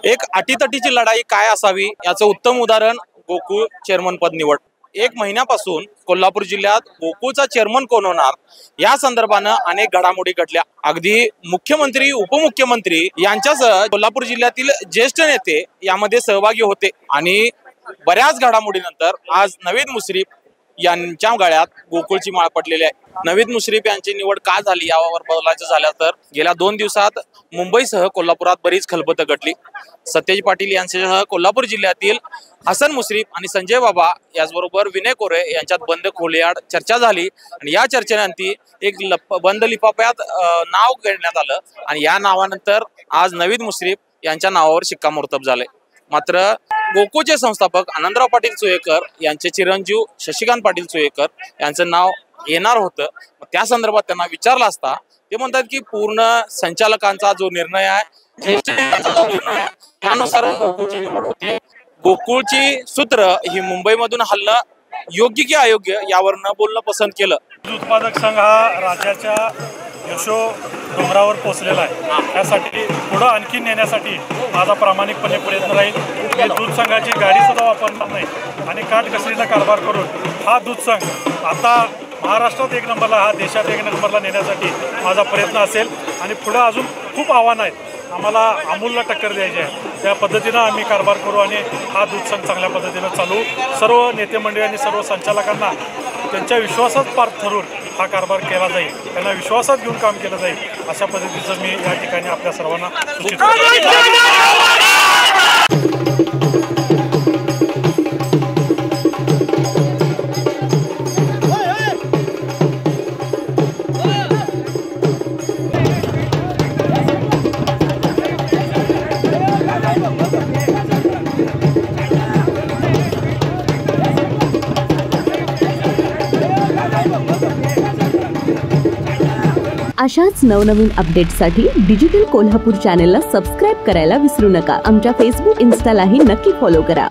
एक अटीतटीची लढाई काय असावी याचं उत्तम उदाहरण गोकुळ चेअरमन पद निवड। एक महिन्यापासून कोल्हापूर जिल्ह्यात गोकुळचा चेअरमन कोण होणार या संदर्भानं अनेक घडामोडी घडल्या। अगदी मुख्यमंत्री उपमुख्यमंत्री यांच्यासह कोल्हापूर जिल्ह्यातील ज्येष्ठ नेते यामध्ये सहभागी होते आणि बऱ्याच घडामोडीनंतर आज नवीद मुश्रीफ यांच्या गळ्यात गोकुळची माळ पडलेली आहे। नवीद मुश्रीफ यांची निवड का झाली यावर बोलायचं झालं तर गेल्या 2 दिवसात मुंबईसह कोल्हापुरात बरीच खलबत घडली। सतेज पाटील यांच्यासह कोल्हापूर जिल्ह्यातील हसन मुश्रीफ आणि संजय बाबा याचबरोबर विनय कोरे यांच्यात बंद खोलीआड चर्चा झाली आणि या चर्चेनंतर एक बंद लिफाफ्यात नाव घेण्यात आलं आणि या नावानंतर आज नवीद मुश्रीफ यांच्या नावावर शिक्कामोर्तब झाले। मात्र गोकुळचे संस्थापक आनंदराव पाटील चुयेकर यांचे चिरंजीव शशिकांत पाटील चुयेकर यांचं नाव येणार होतं। त्या संदर्भात त्यांना विचारलं असता ते म्हणतात की पूर्ण संचालकांचा जो निर्णय आहे त्यानुसार गोकुळची निवड होती। गोकुळची सूत्र ही मुंबईमधून हलणं योग्य की अयोग्य यावर न बोलणं पसंत केलं। दूध उत्पादक संघ हा राज्याच्या यशो डोंगरावर पोहोचलेला आहे। त्यासाठी पुढं आणखी नेण्यासाठी माझा प्रामाणिकपणे प्रयत्न राहील। मी दूध संघाची गाडीसुद्धा वापरणार नाही आणि काटकसरीचा कारभार करून हा दूध संघ आता महाराष्ट्रात 1 नंबरला, हा देशात 1 नंबरला नेण्यासाठी माझा प्रयत्न असेल आणि पुढं अजून खूप आव्हानं आहेत। आम्हाला अमूलला टक्कर द्यायची आहे, त्या पद्धतीनं आम्ही कारभार करू आणि हा दूध संघ चांगल्या पद्धतीनं चालू। सर्व नेते मंडळी आणि सर्व संचालकांना त्यांच्या विश्वासात पार ठरवून हा कारभार केला जाईल, त्यांना विश्वासात घेऊन काम केलं जाईल अशा पद्धतीचं मी या ठिकाणी आपल्या सर्वांना सूचित करतो। अशाच नवनवीन अपडेट्ससाठी डिजिटल कोल्हापूर चॅनेलला सबस्क्राईब करायला विसरू नका। आमच्या फेसबुक, इन्स्टालाही नक्की फॉलो करा।